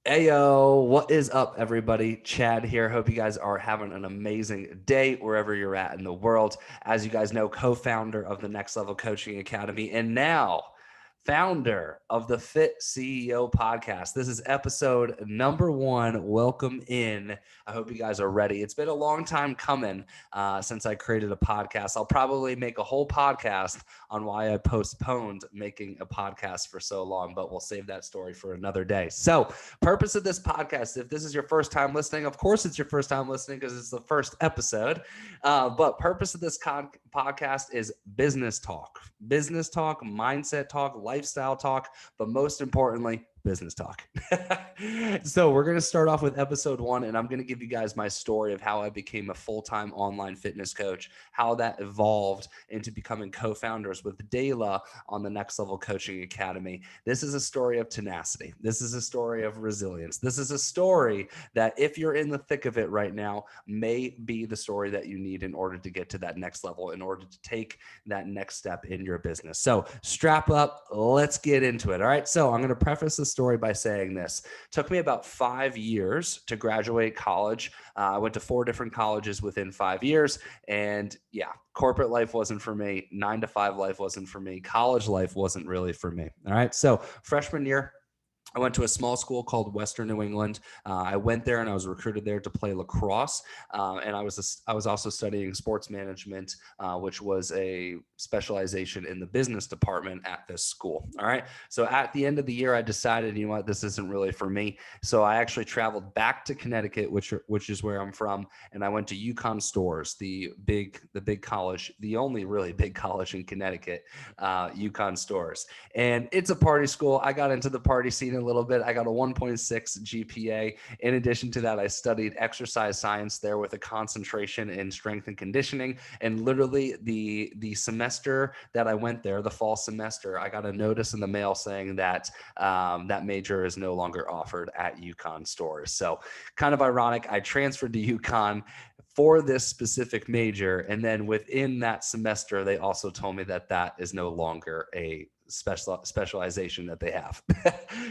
Ayo, what is up, everybody? Chad here. Hope you guys are having an amazing day wherever you're at in the world. As you guys know, co-founder of the Next Level Coaching Academy, and now founder of the Fit CEO podcast. This is episode number 1. Welcome in. I hope you guys are ready. It's been a long time coming since I created a podcast. I'll probably make a whole podcast on why I postponed making a podcast for so long, but we'll save that story for another day. So, purpose of this podcast, if this is your first time listening, of course it's your first time listening because it's the first episode. But purpose of this podcast is business talk, mindset talk, lifestyle talk, but most importantly, business talk. So we're going to start off with episode 1, and I'm going to give you guys my story of how I became a full-time online fitness coach, how that evolved into becoming co-founders with Dayla on the Next Level Coaching Academy. This is a story of tenacity. This is a story of resilience. This is a story that, if you're in the thick of it right now, may be the story that you need in order to get to that next level, in order to take that next step in your business. So strap up, let's get into it. All right. So I'm going to preface the story by saying this. It took me about 5 years to graduate college. I went to 4 different colleges within 5 years. And yeah, corporate life wasn't for me. 9-to-5 life wasn't for me. College life wasn't really for me. All right. So freshman year, I went to a small school called Western New England. I went there and I was recruited there to play lacrosse. And I was also studying sports management, which was a specialization in the business department at this school. All right. So at the end of the year, I decided, you know what, this isn't really for me. So I actually traveled back to Connecticut, which is where I'm from, and I went to UConn Storrs, the big college, the only really big college in Connecticut, UConn Storrs. And it's a party school. I got into the party scene a little bit. I got a 1.6 GPA. In addition to that, I studied exercise science there with a concentration in strength and conditioning. And literally the semester that I went there, the fall semester, I got a notice in the mail saying that that major is no longer offered at UConn Storrs. So kind of ironic. I transferred to UConn for this specific major. And then within that semester, they also told me that that is no longer a specialization that they have.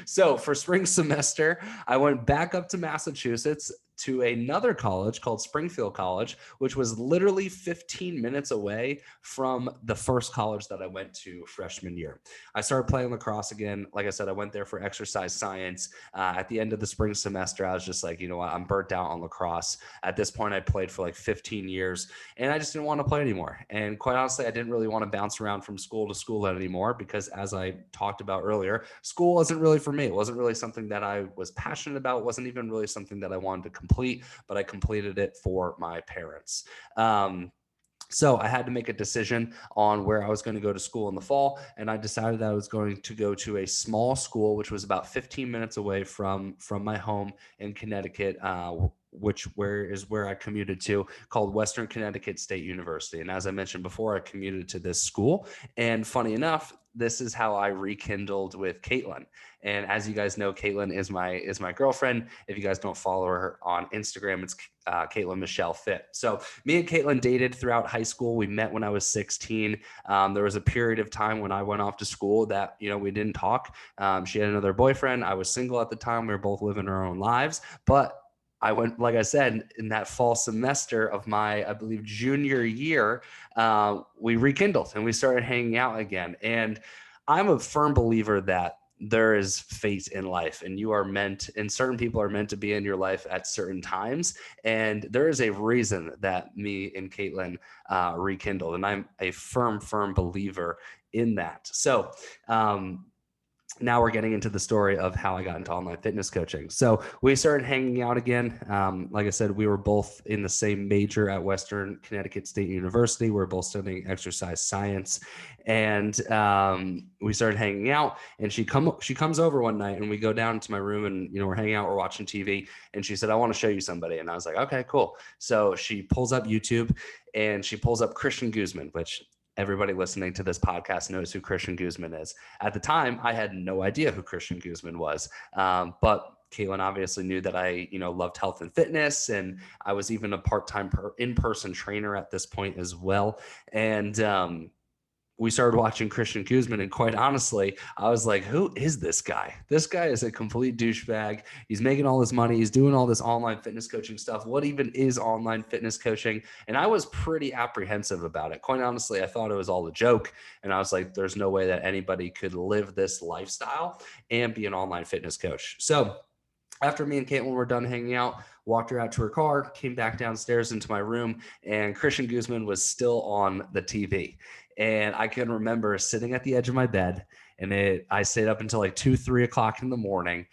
So for spring semester, I went back up to Massachusetts to another college called Springfield College, which was literally 15 minutes away from the first college that I went to freshman year. I started playing lacrosse again. Like I said, I went there for exercise science. At the end of the spring semester, I was just like, you know what, I'm burnt out on lacrosse. At this point, I played for like 15 years and I just didn't want to play anymore. And quite honestly, I didn't really want to bounce around from school to school anymore because, as I talked about earlier, school wasn't really for me. It wasn't really something that I was passionate about. It wasn't even really something that I wanted to complete, but I completed it for my parents. So I had to make a decision on where I was going to go to school in the fall, and I decided that I was going to go to a small school, which was about 15 minutes away from my home in Connecticut, where I commuted to, called Western Connecticut State University. And as I mentioned before, I commuted to this school. And funny enough, this is how I rekindled with Caitlin. And as you guys know, Caitlin is my girlfriend. If you guys don't follow her on Instagram, it's Caitlin Michelle Fit. So me and Caitlin dated throughout high school. We met when I was 16. There was a period of time when I went off to school that, we didn't talk. She had another boyfriend. I was single at the time. We were both living our own lives. But I went, like I said, in that fall semester of my, I believe, junior year, we rekindled and we started hanging out again. And I'm a firm believer that there is fate in life, and certain people are meant to be in your life at certain times. And there is a reason that me and Caitlin rekindled. And I'm a firm believer in that. So, now we're getting into the story of how I got into online fitness coaching. So we started hanging out again. Like I said, we were both in the same major at Western Connecticut State University. We were both studying exercise science, and we started hanging out. And she comes over one night, and we go down to my room, and we're hanging out, we're watching TV, and she said, "I want to show you somebody." And I was like, "Okay, cool." So she pulls up YouTube, and she pulls up Christian Guzman, which everybody listening to this podcast knows who Christian Guzman is. At the time, I had no idea who Christian Guzman was, but Caitlin obviously knew that I, loved health and fitness, and I was even a part-time in-person trainer at this point as well. And we started watching Christian Guzman, and quite honestly, I was like, who is this guy? This guy is a complete douchebag. He's making all this money. He's doing all this online fitness coaching stuff. What even is online fitness coaching? And I was pretty apprehensive about it. Quite honestly, I thought it was all a joke. And I was like, there's no way that anybody could live this lifestyle and be an online fitness coach. So after me and Caitlin were done hanging out, walked her out to her car, came back downstairs into my room, and Christian Guzman was still on the TV. And I can remember sitting at the edge of my bed, and I stayed up until like 2, 3 o'clock in the morning,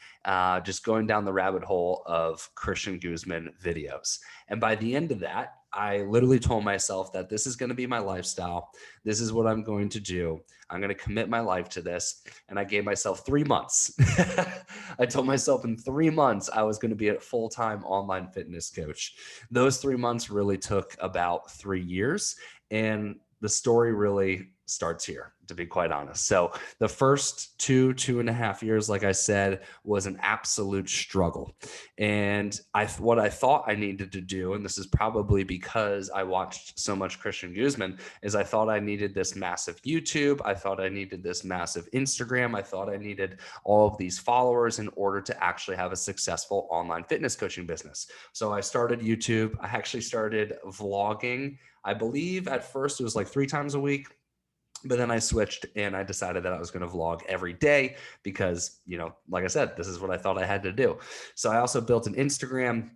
just going down the rabbit hole of Christian Guzman videos. And by the end of that, I literally told myself that this is going to be my lifestyle. This is what I'm going to do. I'm going to commit my life to this. And I gave myself 3 months. I told myself in 3 months, I was going to be a full-time online fitness coach. Those 3 months really took about 3 years. And the story really starts here, to be quite honest. So the first 2.5 years, like I said, was an absolute struggle. And what I thought I needed to do, and this is probably because I watched so much Christian Guzman, is I thought I needed this massive YouTube. I thought I needed this massive Instagram. I thought I needed all of these followers in order to actually have a successful online fitness coaching business. So I started YouTube. I actually started vlogging. I believe at first it was like 3 times a week, but then I switched and I decided that I was going to vlog every day because, like I said, this is what I thought I had to do. So I also built an Instagram,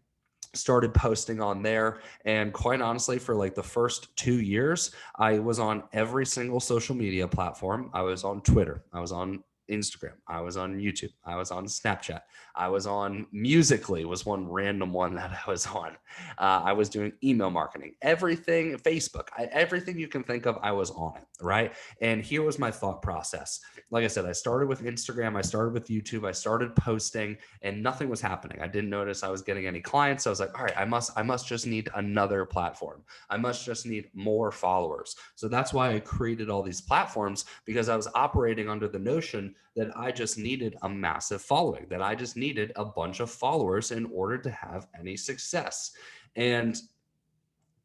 started posting on there. And quite honestly, for like the first 2 years, I was on every single social media platform. I was on Twitter. I was on Instagram. I was on YouTube. I was on Snapchat. I was on Musical.ly was one random one that I was on. I was doing email marketing, everything, Facebook, everything you can think of, I was on it, right? And here was my thought process. Like I said, I started with Instagram. I started with YouTube. I started posting and nothing was happening. I didn't notice I was getting any clients. So I was like, all right, I must just need another platform. I must just need more followers. So that's why I created all these platforms, because I was operating under the notion that I just needed a massive following, that I just needed a bunch of followers in order to have any success. And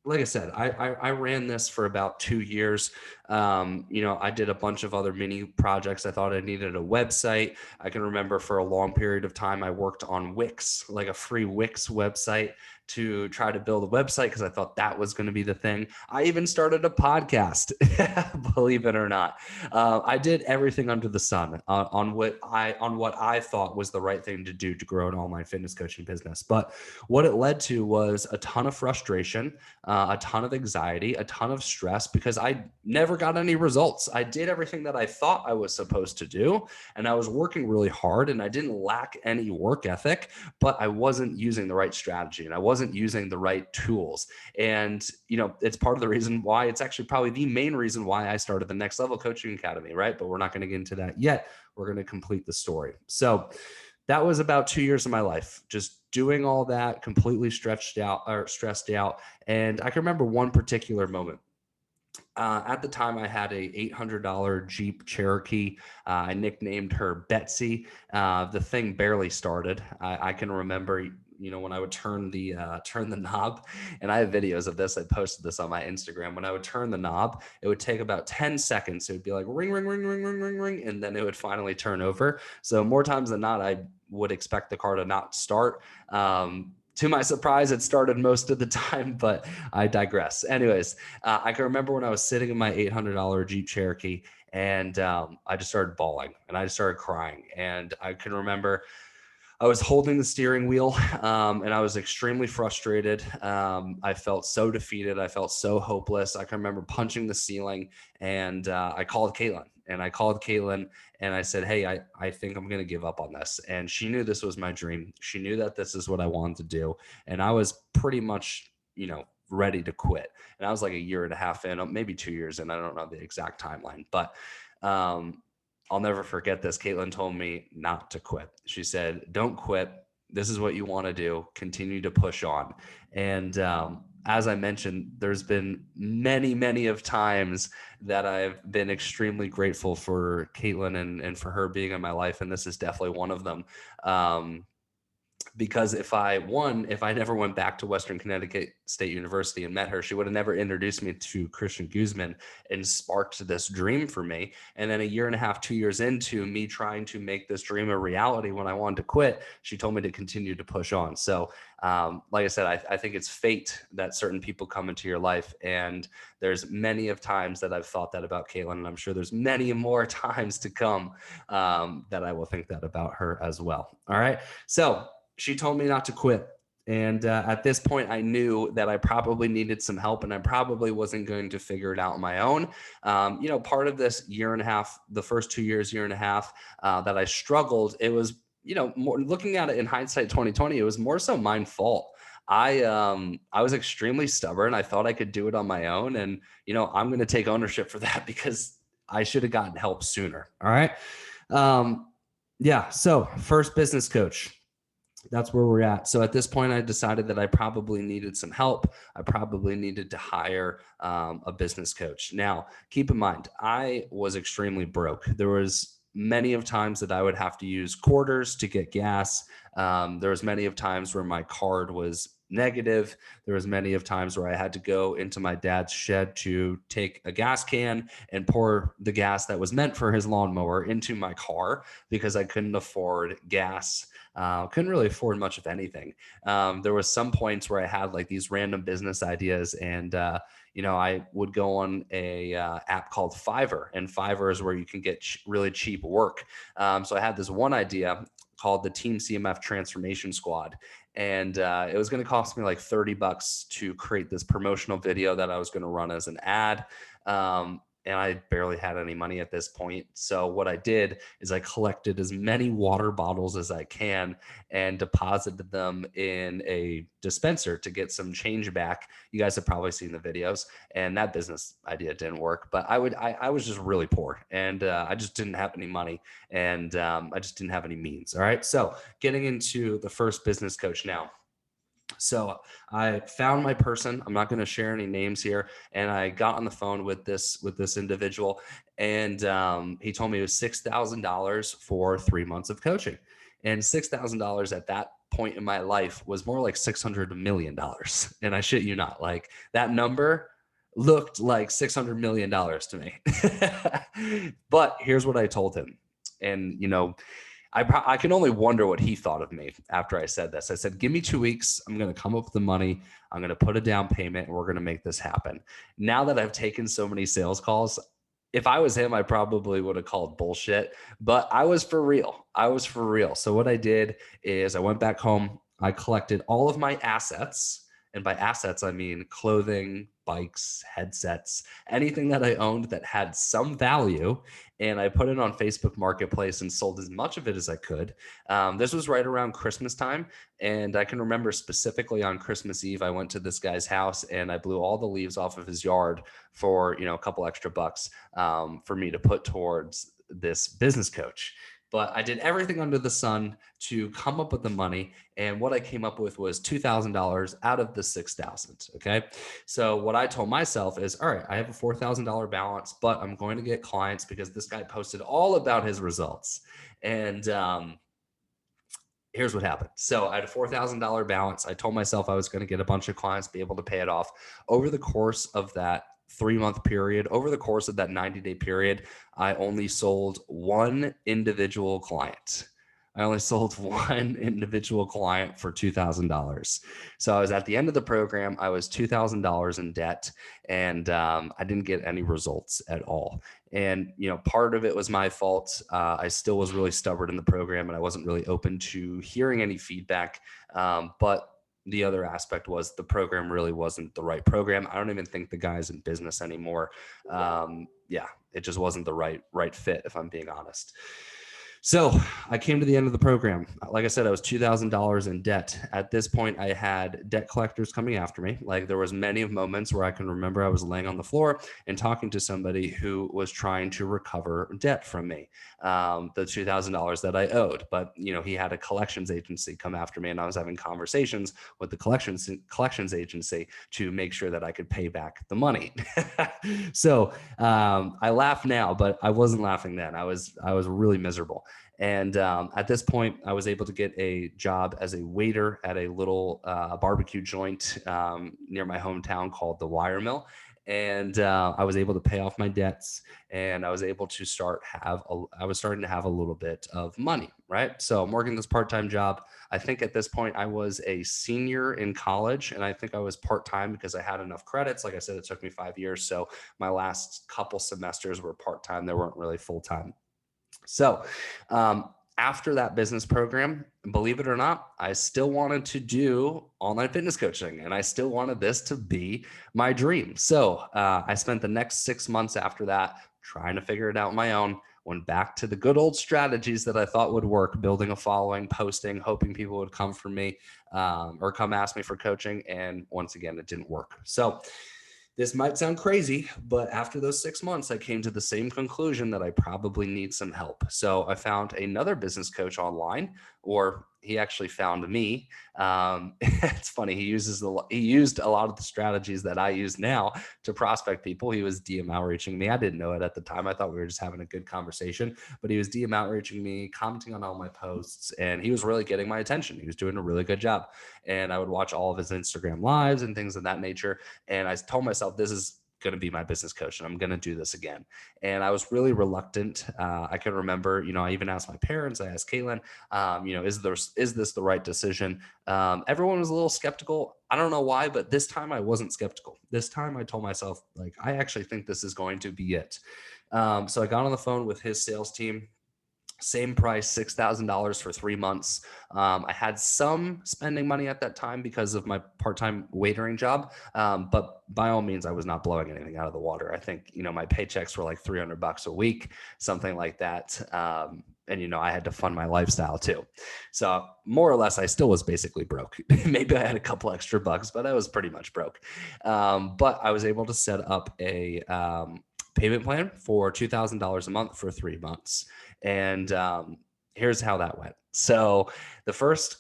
like I said, I ran this for about 2 years. I did a bunch of other mini projects. I thought I needed a website. I can remember for a long period of time, I worked on Wix, like a free Wix website, to try to build a website because I thought that was going to be the thing. I even started a podcast, believe it or not. I did everything under the sun on what I thought was the right thing to do to grow an online fitness coaching business. But what it led to was a ton of frustration, a ton of anxiety, a ton of stress, because I never got any results. I did everything that I thought I was supposed to do, and I was working really hard, and I didn't lack any work ethic, but I wasn't using the right strategy, and I wasn't using the right tools. And, it's part of the reason why, it's actually probably the main reason why I started the Next Level Coaching Academy, right? But we're not going to get into that yet. We're going to complete the story. So that was about 2 years of my life, just doing all that, completely stressed out. And I can remember one particular moment. At the time, I had a $800 Jeep Cherokee. I nicknamed her Betsy. The thing barely started. I can remember, when I would turn the knob, and I have videos of this. I posted this on my Instagram. When I would turn the knob, it would take about 10 seconds. It would be like ring, ring, ring, ring, ring, ring, ring, and then it would finally turn over. So more times than not, I would expect the car to not start. To my surprise, it started most of the time, but I digress. Anyways, I can remember when I was sitting in my $800 Jeep Cherokee, and I just started bawling, and I just started crying. And I can remember I was holding the steering wheel, and I was extremely frustrated. I felt so defeated. I felt so hopeless. I can remember punching the ceiling, and I called Caitlin. And I said, hey, I think I'm going to give up on this. And she knew this was my dream. She knew that this is what I wanted to do. And I was pretty much, ready to quit. And I was like a year and a half in, maybe 2 years in. I don't know the exact timeline, but I'll never forget this. Caitlin told me not to quit. She said, don't quit. This is what you want to do. Continue to push on. And as I mentioned, there's been many, many of times that I've been extremely grateful for Caitlin and for her being in my life. And this is definitely one of them. because if I never went back to Western Connecticut State University and met her, she would have never introduced me to Christian Guzman and sparked this dream for me. And then a year and a half, 2 years into me trying to make this dream a reality when I wanted to quit, she told me to continue to push on. So, like I said, I think it's fate that certain people come into your life. And there's many of times that I've thought that about Caitlin, and I'm sure there's many more times to come that I will think that about her as well. All right. So, she told me not to quit. And at this point, I knew that I probably needed some help and I probably wasn't going to figure it out on my own. Part of this year and a half, the first 2 years, year and a half that I struggled, it was, more looking at it in hindsight, 2020, it was more so my fault. I was extremely stubborn. I thought I could do it on my own. And, I'm going to take ownership for that because I should have gotten help sooner. All right. So first business coach. That's where we're at. So at this point, I decided that I probably needed some help. I probably needed to hire a business coach. Now, keep in mind, I was extremely broke. There was many of times that I would have to use quarters to get gas. There was many of times where my card was negative. There was many of times where I had to go into my dad's shed to take a gas can and pour the gas that was meant for his lawnmower into my car because I couldn't afford gas. Couldn't really afford much of anything. There was some points where I had like these random business ideas and, I would go on a app called Fiverr, and Fiverr is where you can get really cheap work. So I had this one idea called the Team CMF Transformation Squad. And it was going to cost me like $30 to create this promotional video that I was going to run as an ad. And I barely had any money at this point. So what I did is I collected as many water bottles as I can and deposited them in a dispenser to get some change back. You guys have probably seen the videos, and that business idea didn't work. But I was just really poor, and I just didn't have any money, and I just didn't have any means. All right. So getting into the first business coach now. So I found my person. I'm not going to share any names here. And I got on the phone with this individual, and he told me it was $6,000 for 3 months of coaching. And $6,000 at that point in my life was more like $600 million. And I shit you not, like that number looked like $600 million to me. But here's what I told him. And, I can only wonder what he thought of me after I said this. I said, give me 2 weeks. I'm going to come up with the money. I'm going to put a down payment and we're going to make this happen. Now that I've taken so many sales calls, if I was him, I probably would have called bullshit, but I was for real. So what I did is I went back home. I collected all of my assets. And by assets, I mean clothing, bikes, headsets, anything that I owned that had some value. And I put it on Facebook Marketplace and sold as much of it as I could. This was right around Christmas time. And I can remember specifically on Christmas Eve, I went to this guy's house and I blew all the leaves off of his yard for, a couple extra bucks for me to put towards this business coach. But I did everything under the sun to come up with the money. And what I came up with was $2,000 out of the $6,000. Okay. So what I told myself is, all right, I have a $4,000 balance, but I'm going to get clients because this guy posted all about his results. And, here's what happened. So I had a $4,000 balance. I told myself I was going to get a bunch of clients, be able to pay it off over the course of that 3-month period. Over the course of that 90-day period, I only sold one individual client. I only sold one individual client for $2,000. So I was at the end of the program. I was $2,000 in debt, and I didn't get any results at all. And, part of it was my fault. I still was really stubborn in the program, and I wasn't really open to hearing any feedback. But the other aspect was the program really wasn't the right program. I don't even think the guy's in business anymore. It just wasn't the right fit, if I'm being honest. So I came to the end of the program. Like I said, I was $2,000 in debt. At this point, I had debt collectors coming after me. Like there was many moments where I can remember I was laying on the floor and talking to somebody who was trying to recover debt from me, the $2,000 that I owed. But, he had a collections agency come after me, and I was having conversations with the collections agency to make sure that I could pay back the money. So I laugh now, but I wasn't laughing then. I was really miserable. And at this point, I was able to get a job as a waiter at a little barbecue joint near my hometown called the Wire Mill. And I was able to pay off my debts, and I was able to I was starting to have a little bit of money, right? So I'm working this part-time job. I think at this point I was a senior in college, and I think I was part-time because I had enough credits. Like I said, it took me 5 years. So my last couple semesters were part-time. They weren't really full-time. So, after that business program, believe it or not, I still wanted to do online fitness coaching, and I still wanted this to be my dream. So, I spent the next 6 months after that trying to figure it out on my own. Went back to the good old strategies that I thought would work, building a following, posting, hoping people would come for me or come ask me for coaching. And once again, it didn't work. So, this might sound crazy, but after those 6 months, I came to the same conclusion that I probably need some help. So I found another business coach online, or he actually found me. It's funny. He used a lot of the strategies that I use now to prospect people. He was DM outreaching me. I didn't know it at the time. I thought we were just having a good conversation, but he was DM outreaching me, commenting on all my posts, and he was really getting my attention. He was doing a really good job. And I would watch all of his Instagram lives and things of that nature. And I told myself, this is going to be my business coach, and I'm going to do this again. And I was really reluctant. I can remember, I even asked my parents, I asked Caitlin, is this the right decision? Everyone was a little skeptical. I don't know why, but this time I wasn't skeptical. This time I told myself, like, I actually think this is going to be it. So I got on the phone with his sales team. Same price, $6,000 for 3 months. I had some spending money at that time because of my part-time waitering job. But by all means, I was not blowing anything out of the water. I think, my paychecks were like $300 a week, something like that. And, I had to fund my lifestyle too. So more or less, I still was basically broke. Maybe I had a couple extra bucks, but I was pretty much broke. But I was able to set up a payment plan for $2,000 a month for 3 months. And here's how that went. So the first,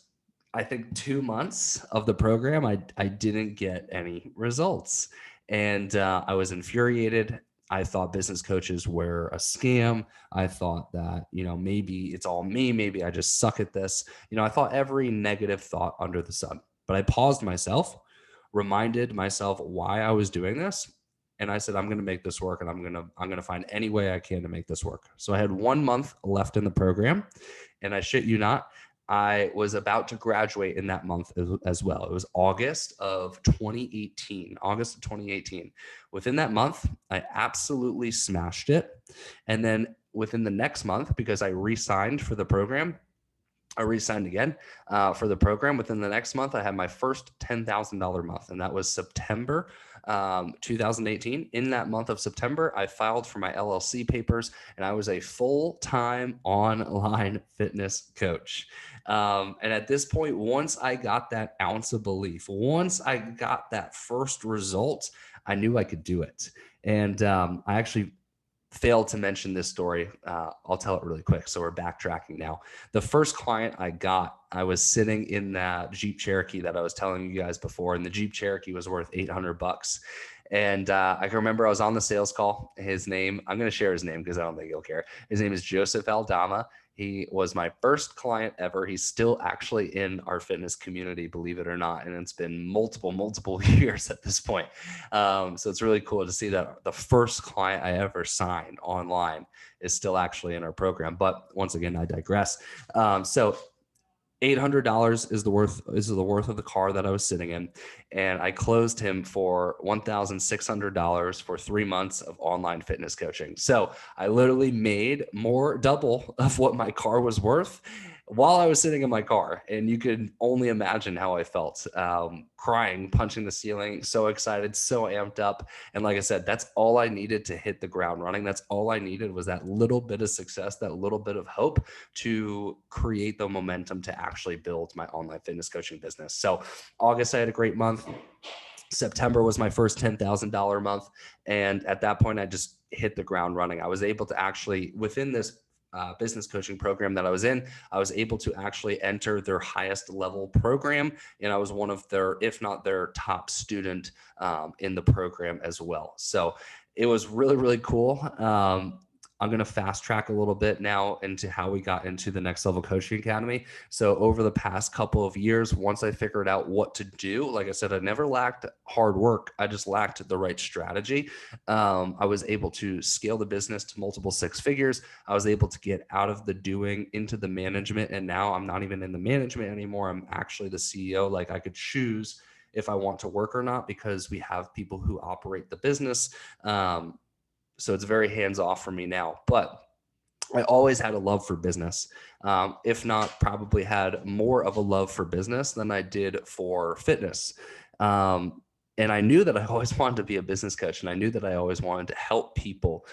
I think, 2 months of the program, I didn't get any results. And I was infuriated. I thought business coaches were a scam. I thought that, maybe it's all me. Maybe I just suck at this. I thought every negative thought under the sun. But I paused myself, reminded myself why I was doing this. And I said, I'm going to make this work, and I'm going to find any way I can to make this work. So I had 1 month left in the program, and I shit you not, I was about to graduate in that month as well. It was August of 2018. Within that month, I absolutely smashed it. And then within the next month, because I re-signed for the program, I re-signed again for the program. Within the next month, I had my first $10,000 month, and that was September 2018. In that month of September, I filed for my LLC papers, and I was a full-time online fitness coach. And at this point, once I got that ounce of belief, once I got that first result, I knew I could do it. And I actually failed to mention this story. I'll tell it really quick. So we're backtracking now. The first client I got, I was sitting in that Jeep Cherokee that I was telling you guys before, and the Jeep Cherokee was worth $800. And I can remember I was on the sales call. His name, I'm going to share his name because I don't think he'll care. His name is Joseph Aldama. He was my first client ever. He's still actually in our fitness community, believe it or not. And it's been multiple years at this point. So it's really cool to see that the first client I ever signed online is still actually in our program. But once again, I digress. So $800 is the worth of the car that I was sitting in, and I closed him for $1,600 for 3 months of online fitness coaching. So I literally made double of what my car was worth while I was sitting in my car, and you could only imagine how I felt, crying, punching the ceiling, so excited, so amped up. And like I said, that's all I needed to hit the ground running. That's all I needed was that little bit of success, that little bit of hope to create the momentum to actually build my online fitness coaching business. So August, I had a great month. September was my first $10,000 month. And at that point, I just hit the ground running. I was able to actually, within this business coaching program that I was in, I was able to actually enter their highest level program. And I was one of their, if not their top student in the program as well. So it was really, really cool. I'm going to fast track a little bit now into how we got into the Next Level Coaching Academy. So over the past couple of years, once I figured out what to do, like I said, I never lacked hard work. I just lacked the right strategy. I was able to scale the business to multiple six figures. I was able to get out of the doing into the management. And now I'm not even in the management anymore. I'm actually the CEO. Like I could choose if I want to work or not, because we have people who operate the business. So it's very hands off for me now, but I always had a love for business. If not, probably had more of a love for business than I did for fitness. And I knew that I always wanted to be a business coach, and I knew that I always wanted to help people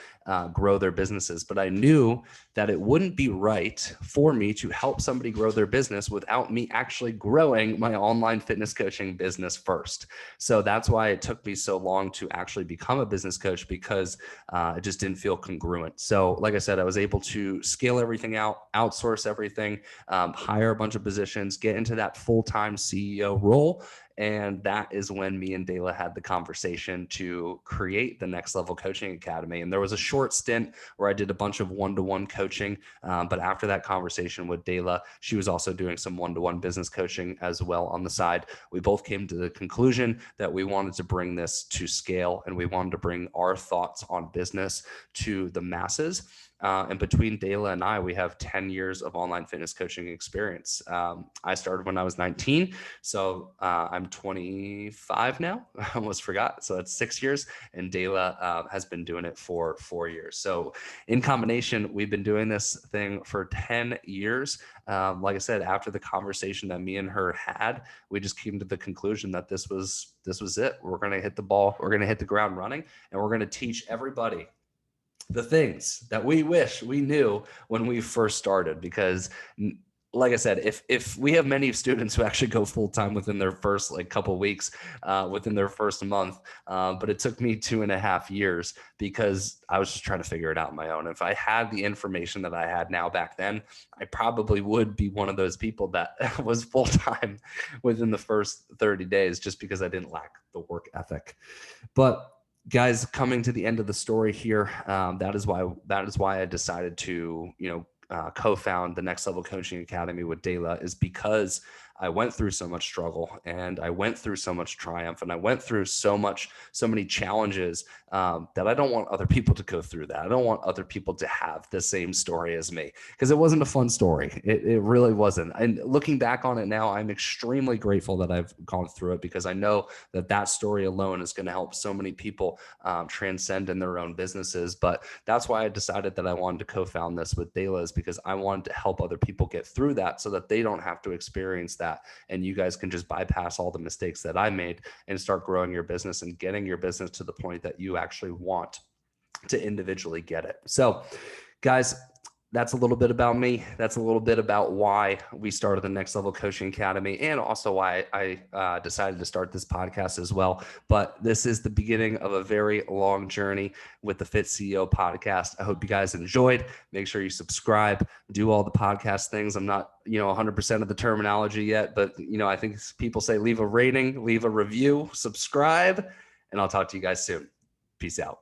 grow their businesses. But I knew that it wouldn't be right for me to help somebody grow their business without me actually growing my online fitness coaching business first. So that's why it took me so long to actually become a business coach, because it just didn't feel congruent. So like I said, I was able to scale everything out, outsource everything, hire a bunch of positions, get into that full-time CEO role. And that is when me and Dayla had the conversation to create the Next Level Coaching Academy. And there was a short stint where I did a bunch of one-to-one coaching. But after that conversation with Dayla, she was also doing some one-to-one business coaching as well on the side. We both came to the conclusion that we wanted to bring this to scale, and we wanted to bring our thoughts on business to the masses. And between Dayla and I, we have 10 years of online fitness coaching experience. I started when I was 19. So I'm 25 now. I almost forgot. So that's 6 years. And Dayla has been doing it for 4 years. So in combination, we've been doing this thing for 10 years. Like I said, after the conversation that me and her had, we just came to the conclusion that this was it. We're going to hit the ball. We're going to hit the ground running, and we're going to teach everybody the things that we wish we knew when we first started. Because like I said, if we have many students who actually go full time within their first couple of weeks, within their first month, but it took me 2.5 years because I was just trying to figure it out on my own. If I had the information that I had now back then, I probably would be one of those people that was full time within the first 30 days, just because I didn't lack the work ethic. But guys, coming to the end of the story here, that is why I decided to co-found the Next Level Coaching Academy with Dayla, is because I went through so much struggle, and I went through so much triumph, and I went through so many challenges that I don't want other people to go through that. I don't want other people to have the same story as me, because it wasn't a fun story. It really wasn't. And looking back on it now, I'm extremely grateful that I've gone through it, because I know that story alone is going to help so many people transcend in their own businesses. But that's why I decided that I wanted to co-found this with Dayla, is because I wanted to help other people get through that so that they don't have to experience that. And you guys can just bypass all the mistakes that I made and start growing your business and getting your business to the point that you actually want to individually get it. So guys, that's a little bit about me. That's a little bit about why we started the Next Level Coaching Academy, and also why I decided to start this podcast as well. But this is the beginning of a very long journey with the Fit CEO podcast. I hope you guys enjoyed. Make sure you subscribe, do all the podcast things. I'm not, 100% of the terminology yet, but I think people say leave a rating, leave a review, subscribe, and I'll talk to you guys soon. Peace out.